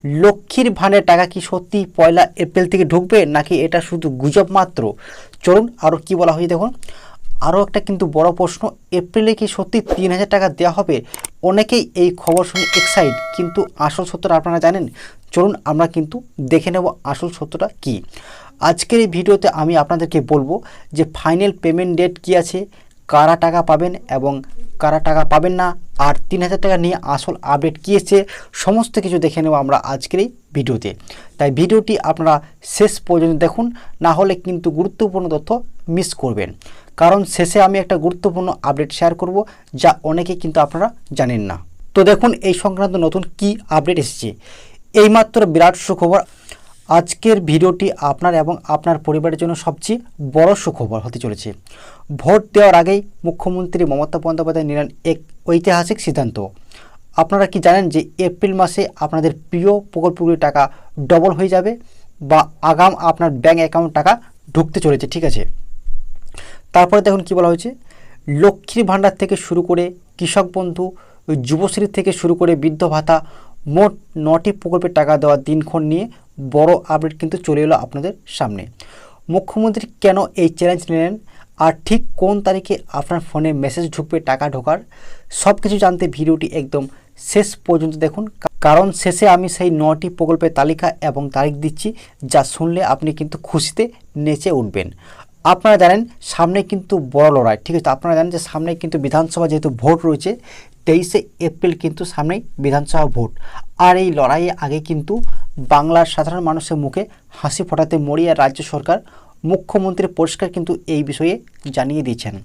লক্ষ্মীর ভাণ্ডারের টাকা কি সত্যি 1 এপ্রিল থেকে ঢুকবে নাকি এটা শুধু গুজব মাত্র? চলুন আরও কি বলা হয়েছে দেখুন। আরও একটা কিন্তু বড় প্রশ্ন, এপ্রিলে কি সত্যি 3,000 টাকা দেওয়া হবে? অনেকেই এই খবর শুনে এক্সাইট, কিন্তু আসল সত্যটা আপনারা জানেন? চলুন আমরা কিন্তু দেখে নেব আসল সত্যটা কি। আজকের এই ভিডিওতে আমি আপনাদেরকে বলবো যে ফাইনাল পেমেন্ট ডেট কী আছে, কারা টাকা পাবেন এবং কারা টাকা পাবেন না, আর 3,000 টাকা নিয়ে আসল আপডেট কী এসেছে, সমস্ত কিছু দেখে নেব আমরা আজকের এই ভিডিওতে। তাই ভিডিওটি আপনারা শেষ পর্যন্ত দেখুন, না হলে কিন্তু গুরুত্বপূর্ণ তথ্য মিস করবেন। কারণ শেষে আমি একটা গুরুত্বপূর্ণ আপডেট শেয়ার করব যা অনেকে কিন্তু আপনারা জানেন না। তো দেখুন এই সংক্রান্ত নতুন কি আপডেট এসেছে। এইমাত্র বিরাট সুখবর। আজকের ভিডিওটি আপনার এবং আপনার পরিবারের জন্য সবচেয়ে বড় সুখবর হতে চলেছে। ভোট দেওয়ার আগেই মুখ্যমন্ত্রী মমতা বন্দ্যোপাধ্যায় নিলেন এক ঐতিহাসিক সিদ্ধান্ত। আপনারা কি জানেন যে এপ্রিল মাসে আপনাদের প্রিয় প্রকল্পগুলির টাকা ডবল হয়ে যাবে, বা আগাম আপনার ব্যাঙ্ক অ্যাকাউন্ট টাকা ঢুকতে চলেছে, ঠিক আছে। তারপরে দেখুন কি বলা হয়েছে, লক্ষ্মীর ভাণ্ডার থেকে শুরু করে কৃষক বন্ধু, যুবশ্রী থেকে শুরু করে বৃদ্ধ ভাতা, মোট 9টি প্রকল্পের টাকা দেওয়ার দিনক্ষণ নিয়ে বড় আপডেট কিন্তু চলে এলো আপনাদের সামনে। মুখ্যমন্ত্রী কেন এই চ্যালেঞ্জ নিলেন, আর ঠিক কোন তারিখে আপনার ফোনে মেসেজ ঢুকবে টাকা ঢোকার, সব কিছু জানতে ভিডিওটি একদম শেষ পর্যন্ত দেখুন। কারণ শেষে আমি সেই 9টি প্রকল্পের তালিকা এবং তারিখ দিচ্ছি, যা শুনলে আপনি কিন্তু খুশিতে নেচে উঠবেন। আপনারা জানেন সামনে কিন্তু বড় লড়াই, ঠিক আছে। আপনারা জানেন যে সামনে কিন্তু বিধানসভা যেহেতু ভোট রয়েছে, 23শে এপ্রিল কিন্তু সামনেই বিধানসভা ভোট। আর এই লড়াইয়ে আগে কিন্তু বাংলার সাধারণ মানুষের মুখে হাসি ফোটাতে মরিয়া রাজ্য সরকার, মুখ্যমন্ত্রী পরিষ্কার কিন্তু এই বিষয়ে জানিয়ে দিয়েছেন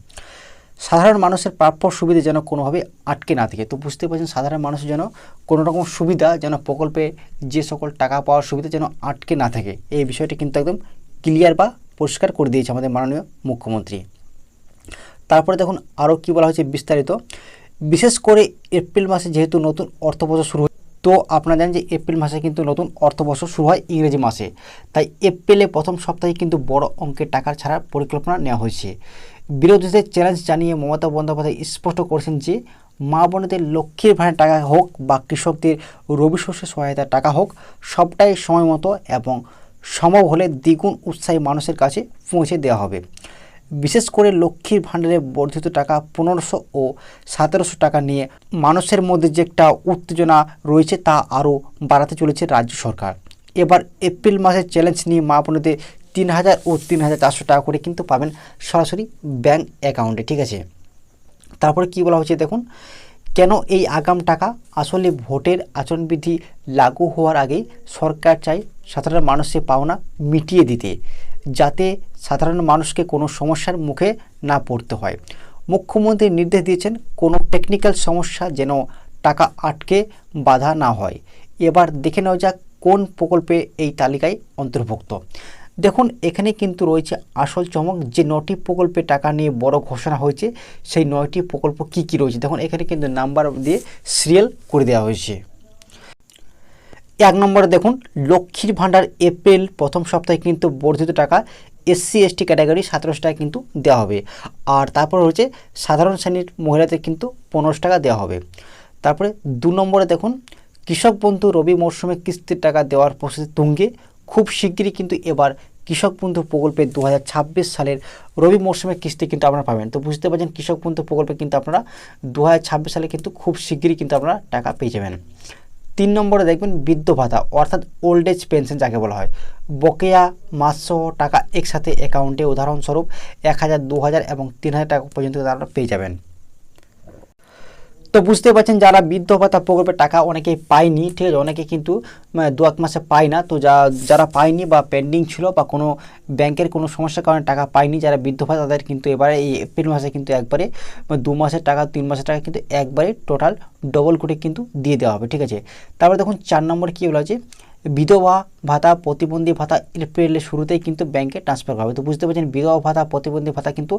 সাধারণ মানুষের প্রাপ্য সুবিধা যেন কোনোভাবে আটকে না থাকে। তো বুঝতে পারছেন সাধারণ মানুষের যেন কোনো রকম সুবিধা, যেন প্রকল্পে যে সকল টাকা পাওয়ার সুবিধা যেন আটকে না থাকে, এই বিষয়টি কিন্তু একদম ক্লিয়ার বা পরিষ্কার করে দিয়েছে আমাদের মাননীয় মুখ্যমন্ত্রী। তারপরে দেখুন আরও কী বলা হয়েছে বিস্তারিত। বিশেষ করে এপ্রিল মাসে যেহেতু নতুন অর্থবর্ষ শুরু, তো আপনারা জানেন যে এপ্রিল মাসে কিন্তু নতুন অর্থবর্ষ শুরু হয় ইংরেজি মাসে। তাই এপ্রিলে প্রথম সপ্তাহে কিন্তু বড় অঙ্কের টাকা ছাড়ার পরিকল্পনা নেওয়া হয়েছে। বিরোধীদের চ্যালেঞ্জ জানিয়ে মমতা বন্দ্যোপাধ্যায় স্পষ্ট করেছেন যে মা বোনেদের লক্ষ্মীর ভাণ্ডার টাকা হোক বা কৃষকদের রবি শস্যের সহায়তার টাকা হোক, সবটাই সময় মতো এবং সম্ভব হলে দ্বিগুণ উৎসাহী মানুষের কাছে পৌঁছে দেওয়া হবে। বিশেষ করে লক্ষ্মীর ভাণ্ডারে বর্ধিত টাকা 1500 ও 1700 টাকা নিয়ে মানুষের মধ্যে যে একটা উত্তেজনা রয়েছে তা আরও বাড়াতে চলেছে রাজ্য সরকার। এবার এপ্রিল মাসের চ্যালেঞ্জ নিয়ে মা বোনেদের 3,000 ও 3,400 টাকা করে কিন্তু পাবেন সরাসরি ব্যাঙ্ক অ্যাকাউন্টে, ঠিক আছে। তারপরে কি বলা হচ্ছে দেখুন, কেন এই আগাম টাকা? আসলে ভোটের আচরণবিধি লাগু হওয়ার আগেই সরকার চায় সাধারণ মানুষের পাওনা মিটিয়ে দিতে, যাতে সাধারণ মানুষকে কোনো সমস্যার মুখে না পড়তে হয়। মুখ্যমন্ত্রী নির্দেশ দিয়েছেন কোনো টেকনিক্যাল সমস্যা যেন টাকা আটকে বাধা না হয়। এবার দেখে নেওয়া যাক কোন প্রকল্পে এই তালিকায় অন্তর্ভুক্ত। দেখুন এখানে কিন্তু রয়েছে আসল চমক, যে 9টি প্রকল্পে টাকা নিয়ে বড় ঘোষণা হয়েছে সেই 9টি প্রকল্প কি কি রয়েছে দেখুন। এখানে কিন্তু নাম্বার দিয়ে সিরিয়াল করে দেওয়া হয়েছে। 1 নম্বরে দেখুন, লক্ষ্মীর ভাণ্ডার এপ্রিল প্রথম সপ্তাহে কিন্তু বর্ধিত টাকা SC ST ক্যাটাগরি 1700 টাকা কিন্তু দেওয়া হবে। আর তারপর হচ্ছে সাধারণ শ্রেণীর মহিলাদের কিন্তু 1500 টাকা দেওয়া হবে। তারপরে 2 নম্বরে দেখুন, কৃষক বন্ধু রবি মরশুমে কিস্তির টাকা দেওয়ার প্রসেস তুঙ্গে। খুব শিগগিরই কিন্তু এবার কৃষক বন্ধু প্রকল্পে 2026 সালের রবি মরশুমের কিস্তি কিন্তু আপনারা পাবেন। তো বুঝতে পারছেন কৃষক বন্ধু প্রকল্পে কিন্তু আপনারা 2026 সালে কিন্তু খুব শিগগিরই কিন্তু আপনারা টাকা পেয়ে যাবেন। 3 নম্বরে দেখবেন বৃদ্ধ ভাতা, অর্থাৎ ওল্ড এজ পেনশন যাকে বলা হয়, বকেয়া মাসসহ টাকা একসাথে অ্যাকাউন্টে, উদাহরণস্বরূপ 1000, 2000 এবং 3000 টাকা পর্যন্ত আপনারা পেয়ে যাবেন। তো বুঝতে পারছেন যারা বৃদ্ধ ভাতা প্রকল্পের টাকা অনেকেই পায়নি, ঠিক আছে, অনেকে কিন্তু 2-1 মাসে পায় না। তো যারা পায়নি বা পেন্ডিং ছিল বা কোনো ব্যাংকের কোনো সমস্যার কারণে টাকা পায়নি, যারা বৃদ্ধ ভাতা তাদের কিন্তু এবারে এই এপ্রিল মাসে কিন্তু একবারে 2 মাসের টাকা 3 মাসের টাকা কিন্তু একবারে টোটাল ডবল করে কিন্তু দিয়ে দেওয়া হবে, ঠিক আছে। তারপরে দেখুন 4 নম্বর কী বলা হয়েছে, বিধবা ভাতা প্রতিবন্ধী ভাতা এপ্রিলের শুরুতেই কিন্তু ব্যাংকে ট্রান্সফার করা হবে। তো বুঝতে পারছেন বিধবা ভাতা প্রতিবন্ধী ভাতা কিন্তু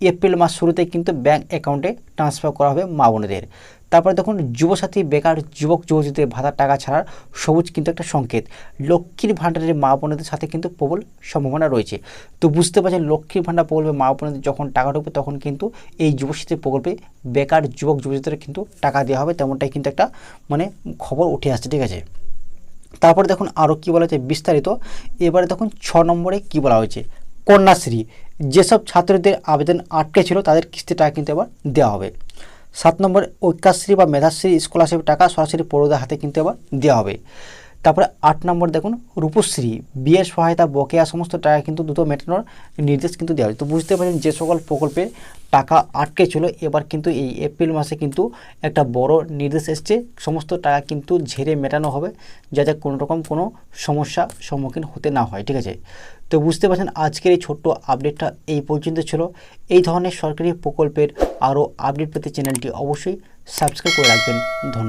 এপ্রিল মাস শুরুতেই কিন্তু ব্যাংক অ্যাকাউন্টে ট্রান্সফার করা হবে মা বোনেদের। তারপরে দেখুন যুবসাথী বেকার যুবক যুবতীদের ভাতার টাকা ছাড়ার সবুজ কিন্তু একটা সংকেত। লক্ষ্মীর ভাণ্ডারের মা বোনেদের সাথে কিন্তু প্রবল সম্ভাবনা রয়েছে। তো বুঝতে পারছেন লক্ষ্মীর ভাণ্ডার প্রকল্পে মা বোনেদের যখন টাকা ঢুকবে তখন কিন্তু এই যুবসাথী প্রকল্পে বেকার যুবক যুবতীদের কিন্তু টাকা দেওয়া হবে, তেমনটাই কিন্তু একটা খবর উঠে আসছে, ঠিক আছে। তারপরে দেখুন আরও কী বলা হয়েছে বিস্তারিত। এবারে দেখুন 6 নম্বরে কী বলা হয়েছে, কন্যাশ্রী, যেসব ছাত্রদের আবেদন আটকে ছিল তাদের কিস্তি টাকা কিন্তু এবার দেওয়া হবে। 7 নম্বরে ঐক্যশ্রী বা মেধাশ্রী স্কলারশিপ টাকা সরাসরি পড়ুয়াদের হাতে কিন্তু এবার দেওয়া হবে। তারপরে 8 নম্বর দেখুন রূপশ্রী, বিয়ের সহায়তা বকেয়া সমস্ত টাকা কিন্তু দ্রুত মেটানোর নির্দেশ কিন্তু দেওয়া হয়। তো বুঝতে পারছেন যে সকল প্রকল্পে টাকা আটকে ছিল এবার কিন্তু এই এপ্রিল মাসে কিন্তু একটা বড় নির্দেশ এসছে, সমস্ত টাকা কিন্তু ঝেড়ে মেটানো হবে যাতে কোনো রকম কোনো সমস্যা সম্মুখীন হতে না হয়। ঠিক আছে, তো বুঝতে পারছেন আজকের এই ছোট্ট আপডেটটা এই পর্যন্ত ছিল। এই ধরনের সরকারি প্রকল্পের আরও আপডেট পেতে চ্যানেলটি অবশ্যই সাবস্ক্রাইব করে রাখবেন। ধন্যবাদ।